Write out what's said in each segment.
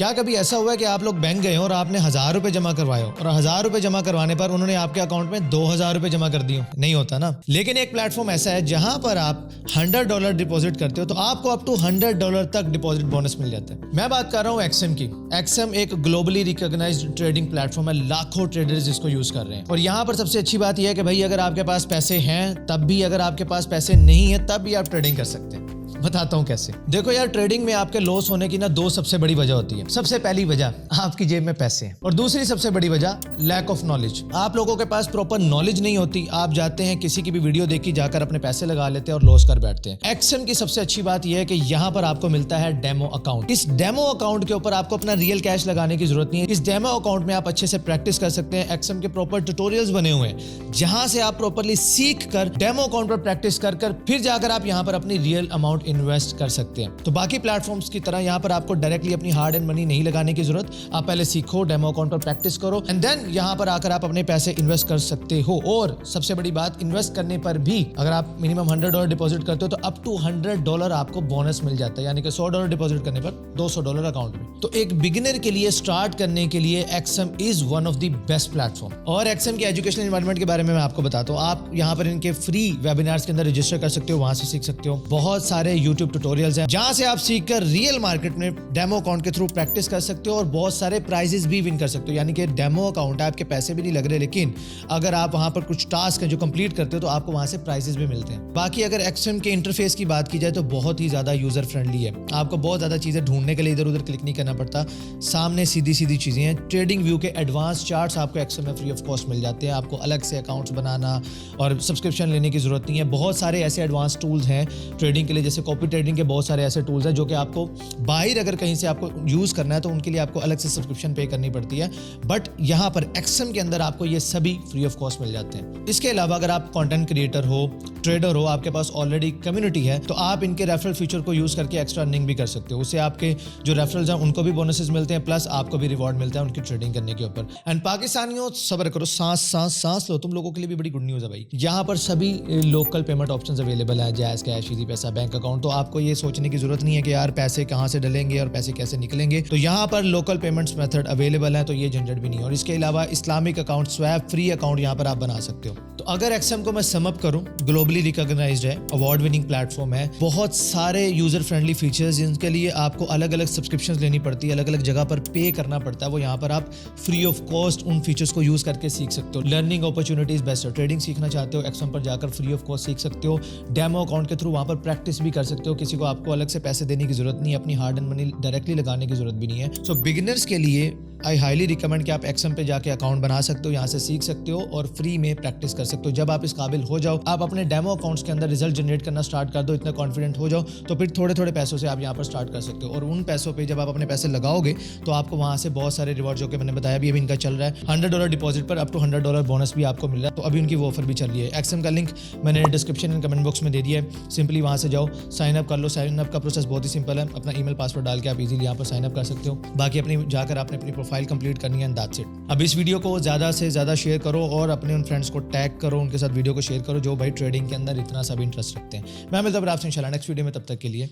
کیا کبھی ایسا ہوا ہے کہ آپ لوگ بینک گئے ہو اور آپ نے 1000 روپے جمع کروائے ہو اور 1000 روپے جمع کروانے پر انہوں نے آپ کے اکاؤنٹ میں 2000 روپے جمع کر دیے؟ نہیں ہوتا نا. لیکن ایک پلیٹ فارم ایسا ہے جہاں پر آپ $100 ڈپوزٹ کرتے ہو تو آپ کو اپ ٹو $100 تک ڈپوزٹ بونس مل جاتا ہے. میں بات کر رہا ہوں ایکسم کی. ایکسم ایک globally recognised trading platform ہے. لاکھوں ٹریڈرز اس کو یوز کر رہے ہیں. اور یہاں پر سب سے اچھی بات یہ ہے کہ بھائی اگر آپ کے پاس پیسے ہیں تب بھی، اگر آپ کے پاس پیسے نہیں ہیں تب بھی آپ ٹریڈنگ کر سکتے ہیں. بتاتا ہوں کیسے. دیکھو یار، ٹریڈنگ میں آپ کے لاس ہونے کی نا دو سب سے بڑی وجہ ہوتی ہے. سب سے پہلی وجہ آپ کی جیب میں پیسے ہیں، اور دوسری سب سے بڑی وجہ لیک آف نالج. آپ لوگوں کے پاس پراپر نالج نہیں ہوتی. آپ جاتے ہیں کسی کی بھی ویڈیو دیکھی، جا کر اپنے پیسے لگا لیتے ہیں اور لاس کر بیٹھتے ہیں. ایکسم کی سب سے اچھی بات یہ ہے کہ یہاں پر آپ کو ملتا ہے ڈیمو اکاؤنٹ. اس ڈیمو اکاؤنٹ کے اوپر آپ کو اپنا ریئل کیش لگانے کی ضرورت نہیں ہے. اس ڈیمو اکاؤنٹ میں آپ اچھے سے پریکٹس کر سکتے ہیں. ایکسم کے پراپر ٹیوٹوریلز بنے ہوئے ہیں جہاں سے آپ پراپرلی سیکھ کر ڈیمو اکاؤنٹ پر پریکٹس کر پھر جا کر آپ یہاں پر اپنی ریئل اماؤنٹ انویسٹ کر سکتے ہیں. تو باقی پلیٹ فارمز کی طرح یہاں پر آپ کو ڈائریکٹلی اپنی ہارڈ اینڈ منی نہیں لگانے کی ضرورت. آپ پہلے سیکھو، ڈیمو اکاؤنٹ پر پریکٹس کرو، اینڈ دین یہاں پر آ کر آپ اپنے پیسے انویسٹ کر سکتے ہو. اور سب سے بڑی بات، انویسٹ کرنے پر بھی اگر آپ منیمم $100 ڈپوزٹ کرتے ہو تو اپ ٹو $100 آپ کو بونس مل جاتا ہے. یعنی کہ $100 ڈپوزٹ کرنے پر $200 اکاؤنٹ میں. تو ایک بگنر کے لیے اسٹارٹ کرنے کے لیے exam is one of the best platform فارم. اور ایکسم کے ایجوکیشنل انوائرمنٹ کے بارے میں آپ کو بتاتا ہوں. آپ یہاں پر ان کے فری ویبینارز کے اندر رجسٹر کر سکتے ہو، وہاں سے سیکھ سکتے ہو. بہت سارے یوٹیوب ٹیوٹوریلز ہیں جہاں سے آپ سیکھ کر ریئل مارکیٹ میں ڈیمو اکاؤنٹ کے تھرو پریکٹس کر سکتے ہو اور بہت سارے پرائزز بھی ون کر سکتے ہو. یعنی کہ ڈیمو اکاؤنٹ ہے، آپ کے پیسے بھی نہیں لگ رہے، لیکن اگر آپ وہاں پر کچھ ٹاسک ہیں جو کمپلیٹ کرتے ہو تو آپ کو وہاں سے پرائزز بھی ملتے ہیں. باقی اگر ایکسم کے انٹرفیس کی بات کی جائے تو بہت ہی زیادہ یوزر فرینڈلی ہے. آپ کو بہت زیادہ چیزیں ڈھونڈنے کے لیے ادھر ادھر کلک نہیں کرنا پڑتا. سامنے سیدھی سیدھی چیزیں ہیں. ٹریڈنگ ویو کے ایڈوانس چارٹس آپ کو ایکسم میں فری آف کاسٹ مل جاتے ہیں. آپ کو الگ سے اکاؤنٹس بنانا اور سبسکرپشن لینے کی ضرورت نہیں ہے. بہت سارے ایسے ایڈوانس ٹولز ہیں ٹریڈنگ کے لیے، جیسے کاپی ٹریڈنگ کے بہت سارے ایسے ٹولز ہیں جو کہ آپ کو باہر اگر کہیں سے آپ کو یوز کرنا ہے تو ان کے لیے آپ کو الگ سے سبسکرپشن پے کرنی پڑتی ہے. بٹ یہاں پر ایکسم کے اندر آپ کو یہ سبھی فری آف کاسٹ مل جاتے ہیں. اس کے علاوہ اگر آپ کنٹینٹ کریٹر ہو، ٹریڈر ہو، آپ کے پاس آلریڈی کمیونٹی ہے تو آپ ان کے ریفرل فیچر کو یوز کر کے ایکسٹرا ارننگ بھی کر سکتے ہو. اس سے آپ کے جو ریفرلز ہیں ان کو بھی بونسز ملتے ہیں، پلس آپ کو بھی ریوارڈ ملتا ہے ان کی ٹریڈنگ کرنے کے اوپر. اینڈ پاکستانیوں صبر کرو، سانس لو. تم لوگوں کے لیے بھی بڑی گڈ نیوز ہے بھائی. یہاں پر سبھی لوکل پیمنٹ آپشنز اویلیبل ہیں، جیز کیش، ایزی پیسہ، بینک اکاؤنٹ. تو آپ کو یہ سوچنے کی ضرورت نہیں ہے کہ یار پیسے کہاں سے ڈلیں گے اور پیسے کیسے نکلیں گے. تو یہاں پر لوکل پیمنٹس میتھڈ اویلیبل ہیں، تو یہ جھنجھٹ بھی نہیں ہے. اور اس کے علاوہ Islamic account, swap free account یہاں پر آپ بنا سکتے ہو. تو اگر ایکسم کو میں سم اپ کروں، گلوبلی ریکگنائزڈ ہے، ایوارڈ وننگ پلیٹ فارم ہے، بہت سارے یوزر فرینڈلی فیچرز جن کے لیے آپ کو الگ الگ سبسکرپشنز لینی پڑتی ہے، الگ الگ جگہ پر پے کرنا پڑتا ہے، وہ یہاں پر آپ free of cost in features کو یوز کر کے سیکھ سکتے ہو. لرننگ اپرچونیٹیز بیسٹ ہے. ٹریڈنگ سیکھنا چاہتے ہو، ایکسم پر جا کر فری آف کاسٹ سیکھ سکتے ہو. ڈیمو اکاؤنٹ کے تھرو وہاں پر پریکٹس بھی کر سکتے ہو. کسی کو آپ کو الگ سے پیسے دینے کی ضرورت نہیں ہے، اپنی ہارڈ اینڈ منی ڈائریکٹلی لگانے کی ضرورت بھی نہیں ہے. سو بگنرز کے لیے آئی ہائیلی ریکمینڈ کہ آپ ایکسم پہ جا کے اکاؤنٹ بنا سکتے ہو، یہاں سے سیکھ سکتے ہو اور فری میں پریکٹس کر سکتے ہو. جب آپ اس قابل ہو جاؤ، آپ اپنے ڈیمو اکاؤنٹس کے اندر ریزلٹ جنریٹ کرنا اسٹارٹ کر دو، اتنا کانفیڈنٹ ہو جاؤ تو پھر تھوڑے تھوڑے پیسوں سے آپ یہاں پر اسٹارٹ کر سکتے ہو. اور ان پیسوں پہ جب آپ اپنے پیسے لگاؤ گے تو آپ کو وہاں سے بہت سارے ریوارڈ، جو کہ میں نے بتایا بھی ابھی ان کا چل رہا ہے، $100 ڈپوزٹ پر اپ ٹو $100 بونس بھی آپ کو مل رہا ہے. تو ابھی ان کی وہ آفر بھی چل رہی ہے. ایکسم کا لنک میں نے ڈسکرپشن اینڈ کمنٹ باکس میں دے دیا ہے. سمپلی وہاں سے جاؤ، سائن اپ کر لو. سائن اپ کا پروسیس بہت ہی سمپل ہے. اپنا ای میل پاسورڈ ڈال کے آپ ایزیلی یہاں پر سائن اپ کر سکتے ہو. باقی اپنی جا کر آپ نے اپنی پروفائل کمپلیٹ کرنی ہے. That's it. اب اس ویڈیو کو زیادہ سے زیادہ شیئر کرو اور اپنے ان فرینڈس کو ٹیگ کرو، ان کے ساتھ ویڈیو کو شیئر کرو جو بھائی ٹریڈنگ کے اندر اتنا سا بھی انٹرسٹ رکھتے ہیں. میں ملتا ہوں آپ سے انشاءاللہ نیکسٹ ویڈیو میں. تب تک کے لیے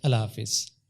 اللہ حافظ.